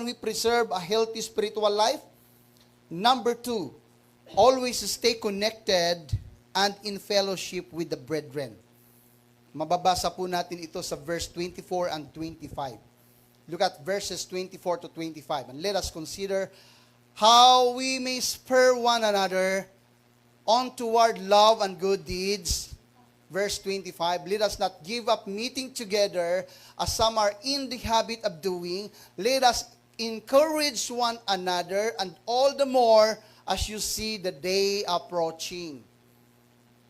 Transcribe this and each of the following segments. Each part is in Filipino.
we preserve a healthy spiritual life? Number 2, always stay connected and in fellowship with the brethren. Mababasa po natin ito sa verse 24 and 25. Look at verses 24 to 25. And let us consider how we may spur one another on toward love and good deeds. Verse 25, let us not give up meeting together as some are in the habit of doing. Let us encourage one another, and all the more as you see the day approaching.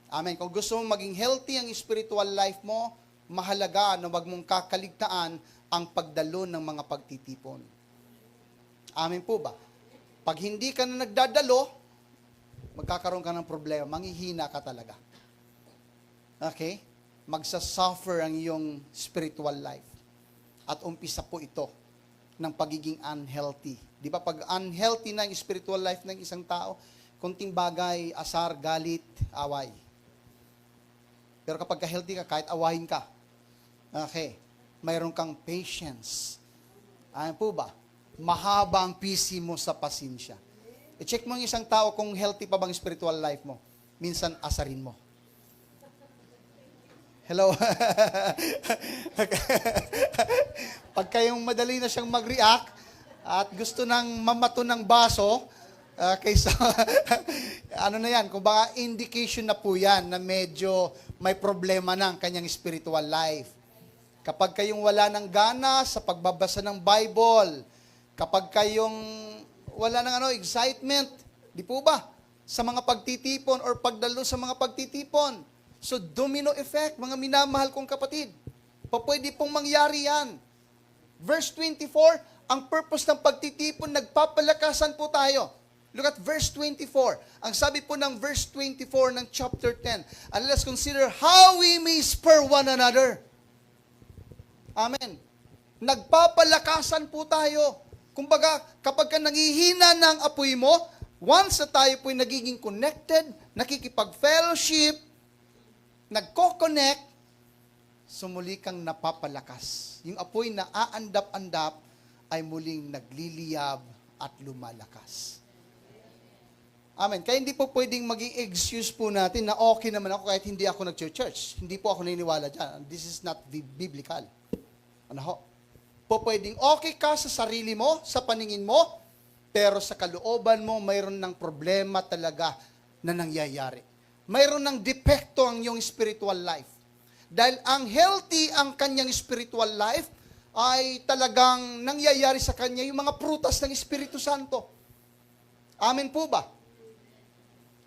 Amen. Kung gusto mong maging healthy ang spiritual life mo, mahalaga na wag mong kakaligtaan ang pagdalo ng mga pagtitipon. Amen po ba? Pag hindi ka na nagdadalo, magkakaroon ka ng problema, manghihina ka talaga. Okay? Magsasuffer ang iyong spiritual life. At umpisa po ito ng pagiging unhealthy. Di ba? Pag unhealthy na yung spiritual life ng isang tao, kunting bagay, asar, galit, away. Pero kapag healthy ka, kahit awahin ka, okay, mayroon kang patience. Ano po ba? Mahaba ang PC mo sa pasensya. I-check mo yung isang tao kung healthy pa bang spiritual life mo. Minsan, asarin mo. Hello? Pag kayong madali na siyang mag-react at gusto nang mamato ng baso, kaysa, ano na yan, kung baka indication na po yan na medyo may problema na ang kanyang spiritual life. Kapag kayong wala ng gana sa pagbabasa ng Bible, kapag kayong wala ng excitement, di po ba? Sa mga pagtitipon or pagdalo sa mga pagtitipon. So, domino effect, mga minamahal kong kapatid. Pwede pong mangyari yan. Verse 24, ang purpose ng pagtitipon, nagpapalakasan po tayo. Look at verse 24. Ang sabi po ng verse 24 ng chapter 10, and let's consider how we may spur one another. Amen. Nagpapalakasan po tayo. Kumbaga, kapag ka nangihina ng apoy mo, once na tayo po'y nagiging connected, nakikipag-fellowship, nagko-connect, sumuli kang napapalakas. Yung apoy na aandap-andap ay muling nagliliyab at lumalakas. Amen. Kaya hindi po pwedeng maging excuse po natin na okay naman ako kahit hindi ako nag-church. Hindi po ako naniniwala dyan. This is not biblical. Ano ho? Po pwedeng okay ka sa sarili mo, sa paningin mo, pero sa kalooban mo, mayroon ng problema talaga na nangyayari. Mayroon ng depekto ang iyong spiritual life. Dahil ang healthy ang kanyang spiritual life, ay talagang nangyayari sa kanya yung mga prutas ng Espiritu Santo. Amen po ba?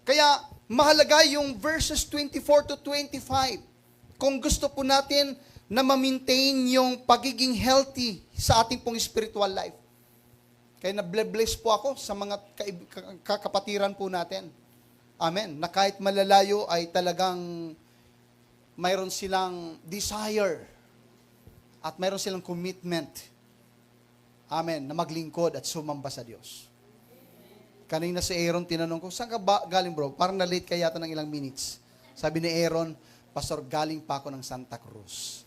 Kaya mahalaga yung verses 24 to 25. Kung gusto po natin na ma-maintain yung pagiging healthy sa ating pong spiritual life. Kaya na-bless po ako sa mga kakapatiran po natin. Amen. Na kahit malalayo ay talagang mayroon silang desire at mayroon silang commitment. Amen. Na maglingkod at sumamba sa Diyos. Kanina si Aaron, tinanong ko, saan ka ba galing bro? Parang na-late ka yata ng ilang minutes. Sabi ni Aaron, Pastor, galing pa ako ng Santa Cruz.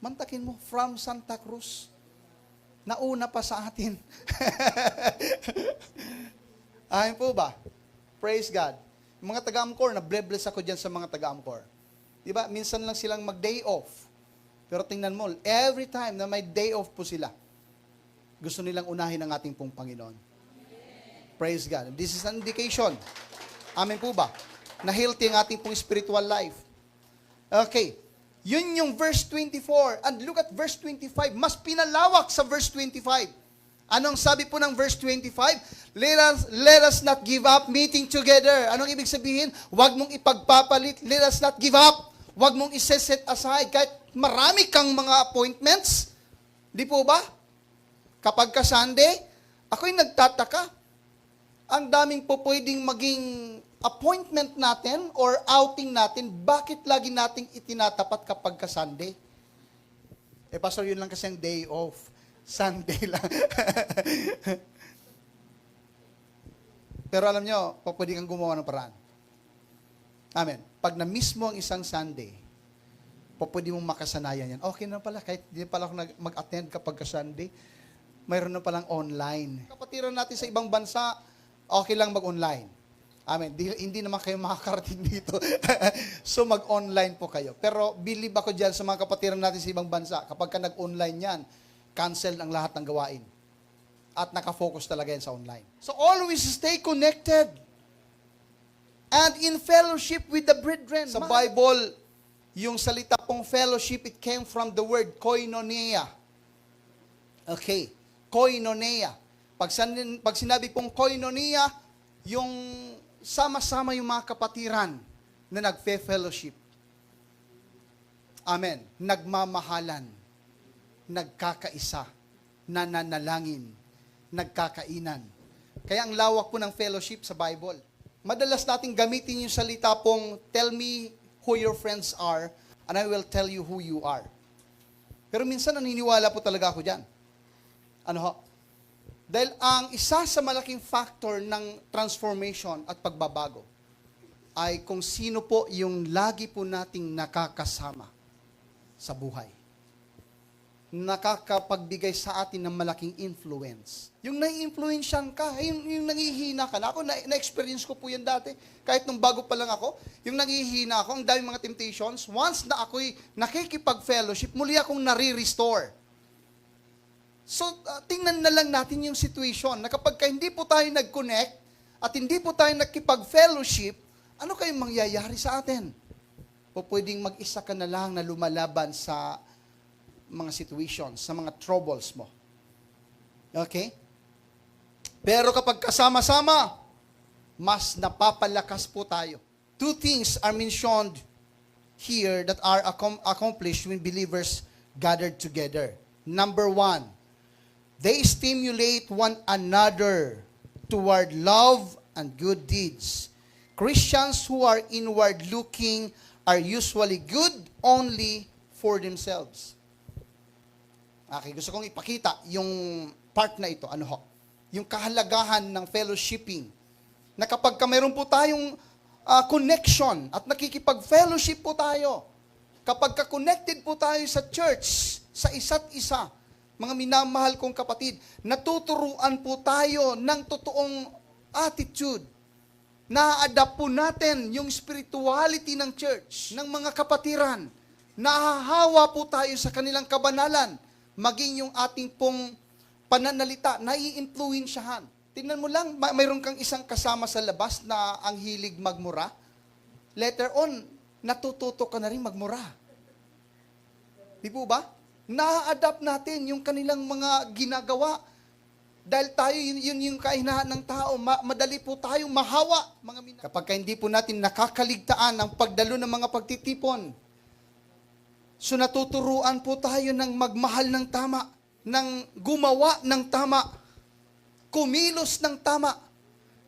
Mantakin mo, from Santa Cruz. Nauna pa sa atin. Amen po ba? Praise God. Yung mga taga-Amcor, na-bless ako dyan sa mga taga-Amcor. Diba? Minsan lang silang mag-day off. Pero tingnan mo, every time na may day off po sila, gusto nilang unahin ang ating pong Panginoon. Praise God. This is an indication. Amen po ba? Na healthy ang ating pong spiritual life. Okay. Yun yung verse 24. And look at verse 25. Mas pinalawak sa verse 25. Anong sabi po ng verse 25? Let us not give up meeting together. Anong ibig sabihin? Huwag mong ipagpapalit. Let us not give up. Huwag mong iseset aside. Kahit marami kang mga appointments. Di po ba? Kapag ka Sunday, ako'y nagtataka. Ang daming po pwedeng maging appointment natin or outing natin, bakit lagi nating itinatapat kapag ka Sunday? Pastor, yun lang kasi ang day off. Sunday lang. Pero alam nyo, pwede kang gumawa ng paraan. Amen. Pag na-miss mo ang isang Sunday, pwede mong makasanayan yan. Okay na pala, kahit di pala ako mag-attend kapag ka Sunday, mayroon na palang online. Kapatiran natin sa ibang bansa, okay lang mag-online. Amen. Hindi naman kayo makakarating dito. So mag-online po kayo. Pero believe ako dyan sa mga kapatiran natin sa ibang bansa. Kapag ka nag-online yan, cancel ang lahat ng gawain. At nakafocus talaga yan sa online. So always stay connected. And in fellowship with the brethren. Sa Bible, yung salita pong fellowship, it came from the word koinonia. Okay. Koinonia. Pag sinabi pong koinonia, yung sama-sama yung mga kapatiran na nagfe-fellowship. Amen. Nagmamahalan, nagkakaisa, nananalangin, nagkakainan. Kaya ang lawak po ng fellowship sa Bible. Madalas nating gamitin yung salita pong, tell me who your friends are, and I will tell you who you are. Pero minsan naniniwala po talaga ako dyan. Ano ho? Dahil ang isa sa malaking factor ng transformation at pagbabago ay kung sino po yung lagi po nating nakakasama sa buhay. Nakakapagbigay sa atin ng malaking influence. Yung nai-influensyan ka, yung nangihina ka na. Ako, na-experience ko po yan dati. Kahit nung bago pa lang ako, yung nangihina ako, ang daming mga temptations, once na ako'y nakikipag-fellowship, muli akong nare-restore. So, tingnan na lang natin yung situation na kapag hindi po tayo nag-connect at hindi po tayo nakipag-fellowship, ano kayong mangyayari sa atin? O pwedeng mag-isa ka na lang na lumalaban sa mga situations, sa mga troubles mo. Okay? Pero kapag kasama-sama, mas napapalakas po tayo. Two things are mentioned here that are accomplished when believers gathered together. Number one, they stimulate one another toward love and good deeds. Christians who are inward-looking are usually good only for themselves. Okay, gusto kong ipakita yung part na ito. Ano ho? Yung kahalagahan ng fellowshipping. Na kapag mayroon po tayong connection at nakikipag-fellowship po tayo, kapag ka-connected po tayo sa church, sa isa't isa, mga minamahal kong kapatid, natuturuan po tayo ng totoong attitude. Na-adapt po natin yung spirituality ng church, ng mga kapatiran. Nahahawa po tayo sa kanilang kabanalan. Maging yung ating pong pananalita, nai-influensyahan. Tingnan mo lang, mayroon kang isang kasama sa labas na ang hilig magmura. Later on, natututo ka na rin magmura. Di po ba? Na-adapt natin yung kanilang mga ginagawa. Dahil tayo, yun yung kainahan ng tao. Madali po tayong mahawa. Kapag hindi po natin nakakaligtaan ang pagdalo ng mga pagtitipon, so natuturuan po tayo ng magmahal ng tama, ng gumawa ng tama, kumilos ng tama.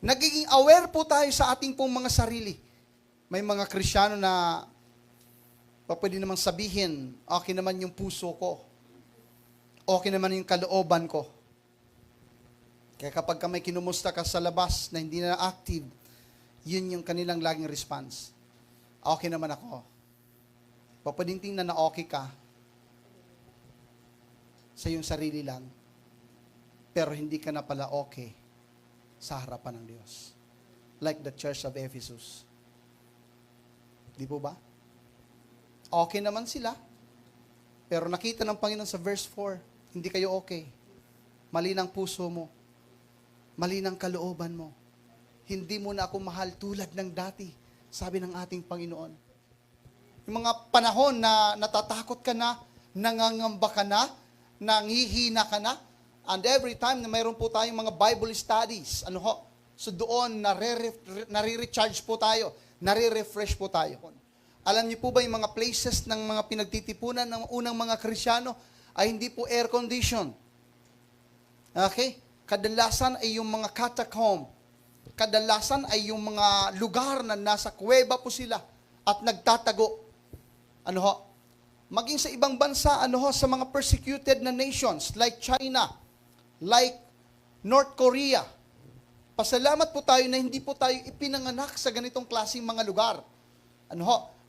Nagiging aware po tayo sa ating pong mga sarili. May mga Kristiyano na pwede namang sabihin, okay naman yung puso ko. Okay naman yung kalooban ko. Kaya kapag may kinumusta ka sa labas na hindi na active, yun yung kanilang laging response. Okay naman ako. Pwedeng tingnan na okay ka sa iyong sarili lang, pero hindi ka na pala okay sa harapan ng Diyos. Like the Church of Ephesus. Di po ba? Okay naman sila, pero nakita ng Panginoon sa verse 4, hindi kayo okay. Mali ng puso mo. Mali ng kalooban mo. Hindi mo na ako mahal tulad ng dati, sabi ng ating Panginoon. Yung mga panahon na natatakot ka na, nangangamba ka na, nanghihina ka na, and every time na mayroon po tayong mga Bible studies, so doon nare-recharge po tayo, nare-refresh po tayo. Alam niyo po ba yung mga places ng mga pinagtitipunan ng unang mga Krisyano ay hindi po air-conditioned. Okay? Kadalasan ay yung mga catacomb. Kadalasan ay yung mga lugar na nasa kuweba po sila at nagtatago. Maging sa ibang bansa, sa mga persecuted na nations like China, like North Korea. Pasalamat po tayo na hindi po tayo ipinanganak sa ganitong klaseng mga lugar.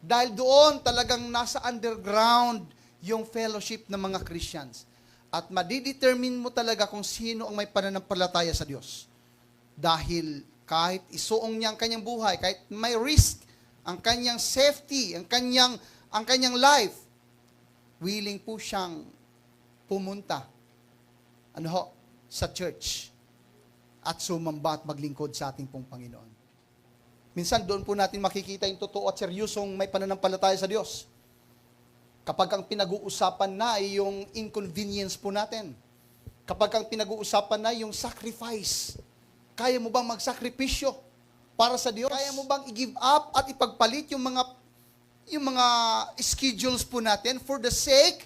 Dahil doon talagang nasa underground yung fellowship ng mga Christians. at madidetermine mo talaga kung sino ang may pananampalataya sa Diyos. Dahil kahit isuong niya ang kanyang buhay, kahit may risk, ang kanyang safety, ang kanyang life, willing po siyang pumunta sa church at sumamba at maglingkod sa ating pong Panginoon. Minsan doon po natin makikita yung totoo at seryosong may pananampalataya sa Diyos. Kapag ang pinag-uusapan na ay yung inconvenience po natin. Kapag ang pinag-uusapan na yung sacrifice. Kaya mo bang magsakripisyo para sa Diyos? Kaya mo bang i-give up at ipagpalit yung mga schedules po natin for the sake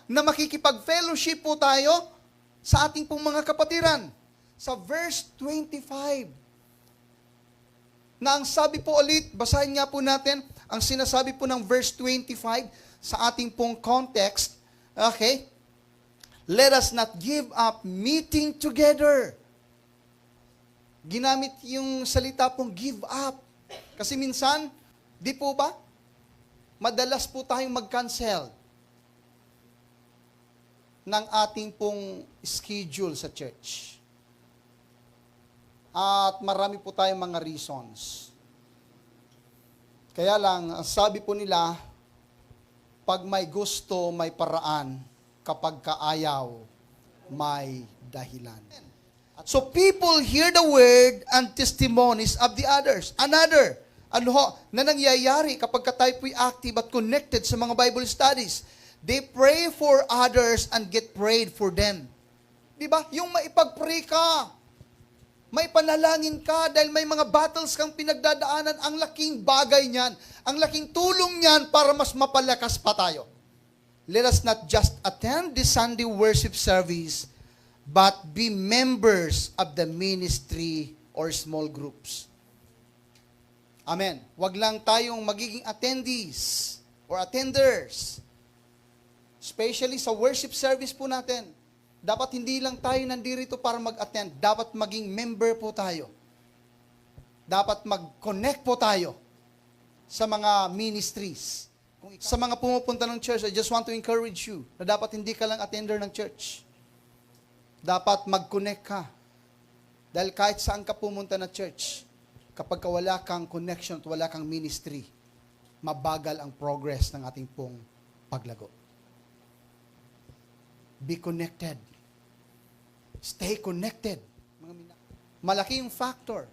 na makikipag-fellowship po tayo sa ating pong mga kapatiran. Sa verse 25, na ang sabi po ulit, basahin nga po natin, ang sinasabi po ng verse 25 sa ating pong context, okay? Let us not give up meeting together. Ginamit yung salita pong give up. Kasi minsan, di po ba? Madalas po tayong mag-cancel ng ating pong schedule sa church. At marami po tayong mga reasons. Kaya lang, ang sabi po nila, pag may gusto, may paraan. Kapag kaayaw, may dahilan. So people hear the word and testimonies of the others. Another, na nangyayari kapag tayo po'y active at connected sa mga Bible studies. They pray for others and get prayed for them. Diba? Yung maipag-pray ka, may panalangin ka dahil may mga battles kang pinagdadaanan, ang laking bagay niyan, ang laking tulong niyan para mas mapalakas pa tayo. Let us not just attend the Sunday worship service, but be members of the ministry or small groups. Amen. Wag lang tayong magiging attendees or attenders. Especially sa worship service po natin. Dapat hindi lang tayo nandito para mag-attend. Dapat maging member po tayo. Dapat mag-connect po tayo sa mga ministries. Sa mga pumupunta ng church, I just want to encourage you na dapat hindi ka lang attender ng church. Dapat mag-connect ka. Dahil kahit saan ka pumunta na church, kapag wala kang connection at wala kang ministry, mabagal ang progress ng ating pong paglago. Be connected. Stay connected. Malaki yung factor.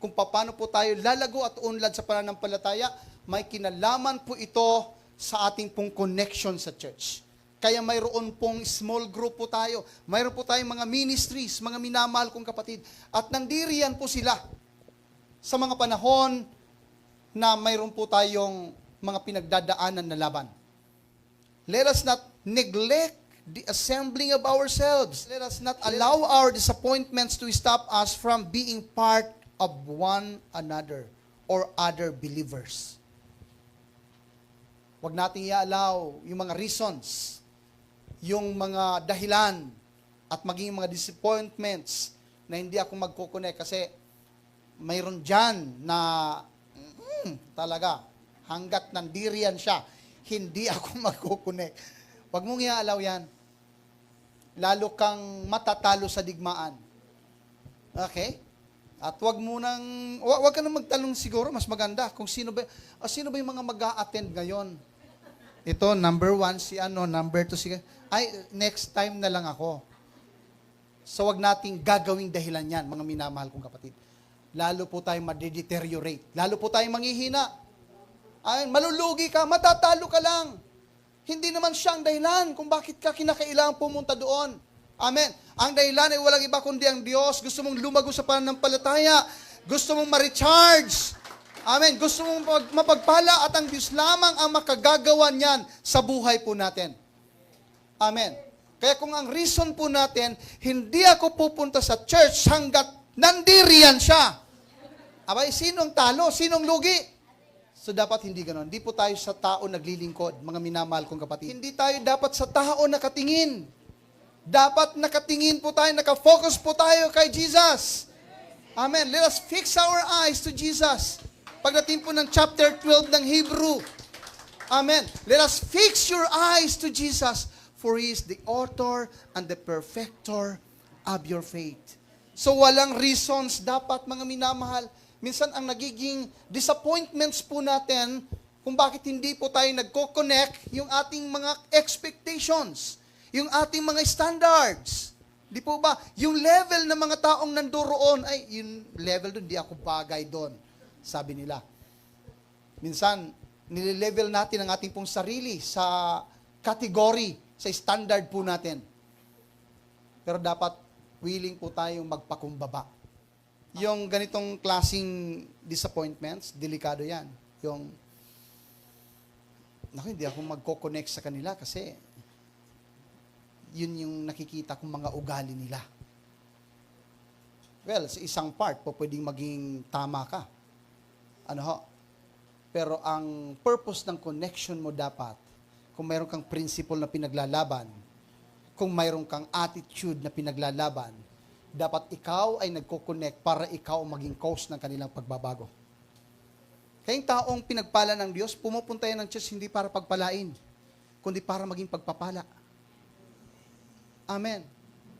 Kung paano po tayo lalago at unlad sa pananampalataya, may kinalaman po ito sa ating pong connection sa church. Kaya mayroon pong small group po tayo. Mayroon po tayong mga ministries, mga minamahal kong kapatid. At nandiriyan po sila sa mga panahon na mayroon po tayong mga pinagdadaanan na laban. Let us not neglect the assembling of ourselves. Let us not allow our disappointments to stop us from being part of one another or other believers. Huwag nating i-allow yung mga reasons, yung mga dahilan, at maging mga disappointments na hindi ako magkukonnect kasi mayroon dyan na talaga, hanggat nandiriyan siya, hindi ako magkukonnect. Huwag mong i-allow yan. Lalo kang matatalo sa digmaan. Okay? At wag ka nang magtanong siguro, mas maganda kung sino ba yung mga mag-a-attend ngayon. Ito, number 1, si number 2, si next time na lang ako. So wag nating gagawing dahilan yan, mga minamahal kong kapatid. Lalo po tayong ma-deteriorate. Lalo po tayong manghihina. Malulugi ka, matatalo ka lang. Hindi naman siya ang dahilan kung bakit ka kinakailangan pumunta doon. Amen. Ang dahilan ay walang iba kundi ang Diyos. Gusto mong lumago sa pananampalataya. Gusto mong ma-recharge. Amen. Gusto mong mapagpala at ang Diyos lamang ang makagagawa niyan sa buhay po natin. Amen. Kaya kung ang reason po natin, hindi ako pupunta sa church hanggat nandiriyan siya. Abay, sinong talo? Sinong lugi? So dapat hindi ganoon. Hindi po tayo sa tao naglilingkod, mga minamahal kong kapatid. Hindi tayo dapat sa tao nakatingin. Dapat nakatingin po tayo, nakafocus po tayo kay Jesus. Amen. Let us fix our eyes to Jesus. Pagdating po ng chapter 12 ng Hebrew. Amen. Let us fix your eyes to Jesus, for He is the author and the perfecter of your faith. So walang reasons dapat, mga minamahal. Minsan ang nagiging disappointments po natin kung bakit hindi po tayo nagko-connect yung ating mga expectations, yung ating mga standards. Di po ba? Yung level ng mga taong nandoroon, ay, yung level doon, di ako bagay doon, sabi nila. Minsan, nililevel natin ang ating pong sarili sa category, sa standard po natin. Pero dapat willing po tayong magpakumbaba. Yung ganitong klaseng disappointments, delikado yan. Yung, hindi ako magko-connect sa kanila kasi yun yung nakikita kong mga ugali nila. Well, sa isang part po pwedeng maging tama ka. Pero ang purpose ng connection mo dapat, kung mayroon kang principle na pinaglalaban, kung mayroon kang attitude na pinaglalaban, dapat ikaw ay nagko-connect para ikaw maging cause ng kanilang pagbabago. Kaya yung taong pinagpala ng Diyos, pumupunta yan ng church hindi para pagpalain, kundi para maging pagpapala. Amen.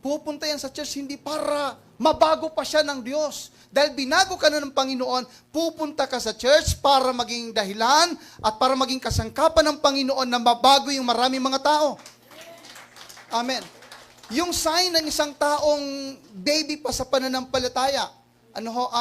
Pupunta yan sa church hindi para mabago pa siya ng Diyos. Dahil binago ka na ng Panginoon, pupunta ka sa church para maging dahilan at para maging kasangkapan ng Panginoon na mabago yung maraming mga tao. Amen. Yung sign ng isang taong baby pa sa pananampalataya,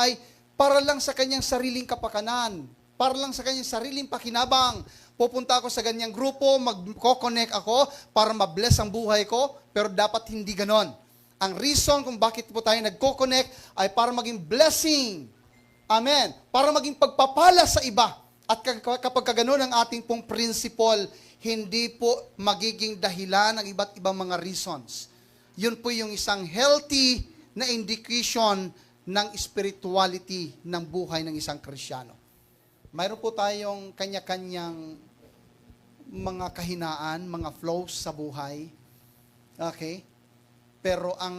ay para lang sa kanyang sariling kapakanan, para lang sa kanyang sariling pakinabang. Pupunta ako sa ganyang grupo, magko-connect ako para ma-bless ang buhay ko, pero dapat hindi ganon. Ang reason kung bakit po tayo nagko-connect ay para maging blessing. Amen. Para maging pagpapala sa iba. At kapag kaganon ang ating pong principle, hindi po magiging dahilan ng iba't ibang mga reasons. Yun po yung isang healthy na indication ng spirituality ng buhay ng isang Kristiyano. Mayroon po tayong kanya-kanyang mga kahinaan, mga flows sa buhay. Okay? Pero ang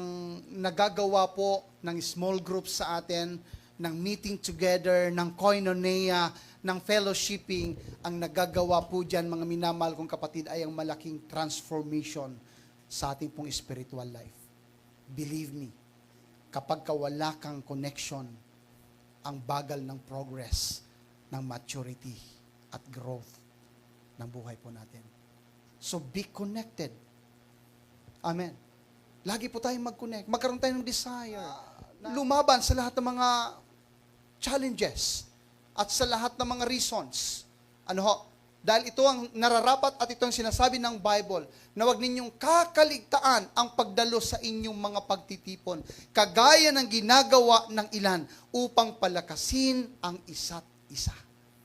nagagawa po ng small groups sa atin, ng meeting together, ng koinonia, ng fellowshipping, ang nagagawa po dyan, mga minamahal kong kapatid, ay ang malaking transformation sa ating pong spiritual life. Believe me, kapag wala kang connection, ang bagal ng progress, ng maturity at growth ng buhay po natin. So be connected. Amen. Lagi po tayong mag-connect. Magkaroon tayo ng desire. Lumaban sa lahat ng mga challenges at sa lahat ng mga reasons. Dahil ito ang nararapat at ito ang sinasabi ng Bible na huwag ninyong kakaligtaan ang pagdalo sa inyong mga pagtitipon, kagaya ng ginagawa ng ilan upang palakasin ang isa't isa.